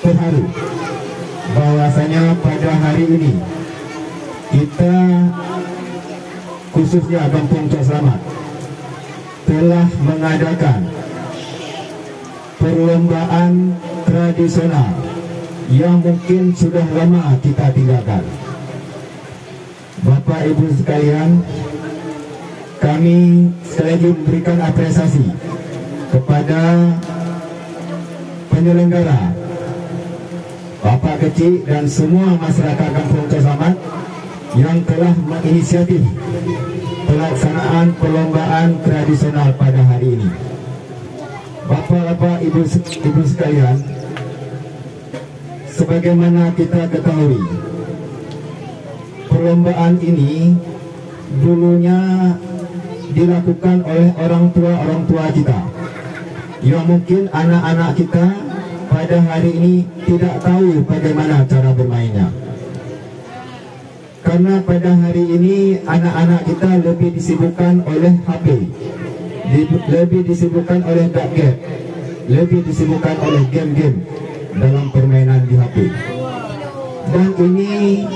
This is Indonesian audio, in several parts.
terharu bahwasanya pada hari ini kita khususnya Kampung Cok Selamat telah mengadakan perlombaan tradisional yang mungkin sudah lama kita tinggalkan. Bapak Ibu sekalian, kami sekali lagi memberikan apresiasi kepada penyelenggara, Bapak Kecil dan semua masyarakat Kampung Cok Selamat yang telah menginisiatif pelaksanaan perlombaan tradisional pada hari ini. Bapak-bapak, ibu sekalian, sebagaimana kita ketahui, perlombaan ini dulunya dilakukan oleh orang tua kita, yang mungkin anak-anak kita pada hari ini tidak tahu bagaimana cara bermainnya. Karena pada hari ini anak-anak kita lebih disibukkan oleh HP, lebih disibukkan oleh gadget, lebih disibukkan oleh game-game dalam permainan di HP. Dan ini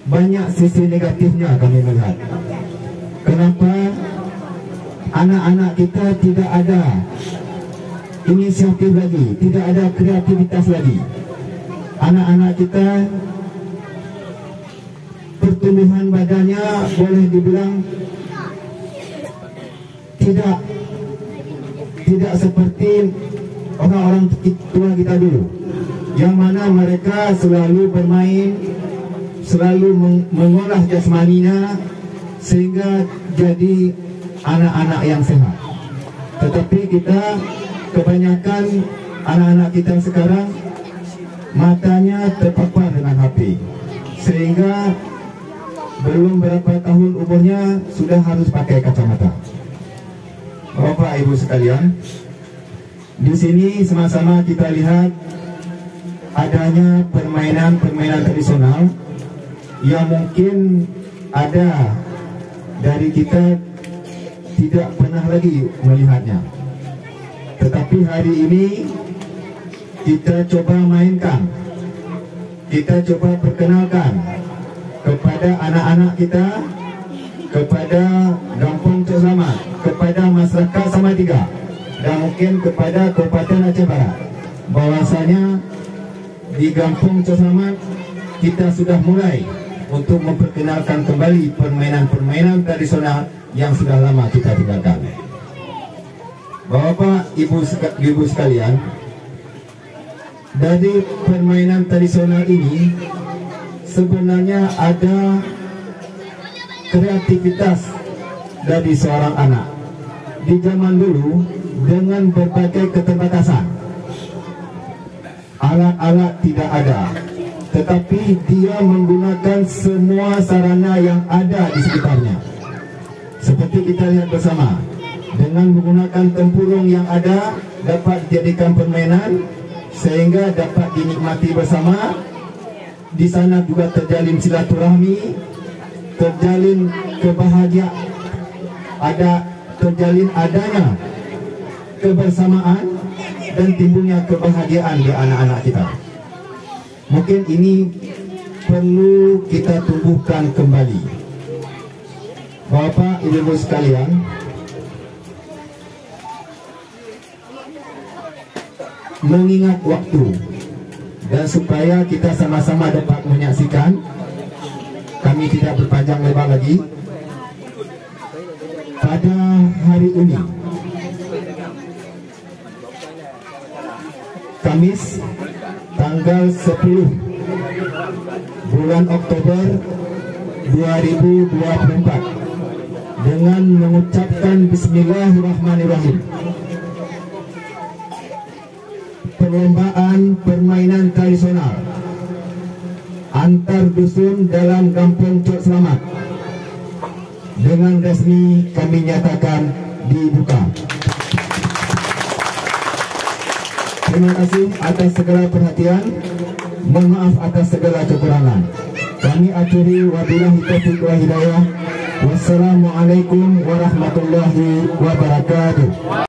banyak sisi negatifnya kami melihat. Kenapa anak-anak kita tidak ada inisiatif lagi, tidak ada kreativitas lagi. Anak-anak kita pertumbuhan badannya boleh dibilang tidak seperti orang-orang tua kita dulu, yang mana mereka selalu bermain, selalu mengolah jasmaninya sehingga jadi anak-anak yang sehat. Tetapi kita kebanyakan anak-anak kita sekarang matanya terpapar dengan HP, sehingga belum berapa tahun umurnya sudah harus pakai kacamata. Bapak Ibu sekalian, di sini sama-sama kita lihat adanya permainan tradisional yang mungkin ada dari kita tidak pernah lagi melihatnya. Tetapi hari ini kita coba mainkan, kita coba perkenalkan kepada anak-anak kita, kepada Kampung Cok Selamat, kepada masyarakat Salatiga, dan mungkin kepada Kabupaten Aceh Barat, bahwasanya di Kampung Cok Selamat kita sudah mulai untuk memperkenalkan kembali permainan-permainan tradisional yang sudah lama kita tinggalkan. Bapak Ibu sekalian, dari permainan tradisional ini sebenarnya ada kreativitas dari seorang anak. Di zaman dulu dengan berbagai keterbatasan, alat-alat tidak ada, tetapi dia menggunakan semua sarana yang ada di sekitarnya. Seperti kita lihat bersama, dengan menggunakan tempurung yang ada dapat dijadikan permainan sehingga dapat dinikmati bersama. Di sana juga terjalin silaturahmi, terjalin kebahagiaan, terjalin adanya kebersamaan dan timbulnya kebahagiaan di anak-anak kita. Mungkin ini perlu kita tumbuhkan kembali. Bapak Ibu sekalian, mengingat waktu dan supaya kita sama-sama dapat menyaksikan, kami tidak berpanjang lebar lagi. Pada hari ini, Kamis tanggal 10 bulan Oktober 2024, dengan mengucapkan Bismillahirrahmanirrahim, perlombaan permainan tradisional antar dusun dalam Kampung Cok Selamat dengan resmi kami nyatakan dibuka. Terima kasih atas segala perhatian. Mohon maaf atas segala kekurangan. Kami akhiri wabillahi taufiq wa hidayah. Wassalamualaikum warahmatullahi wabarakatuh.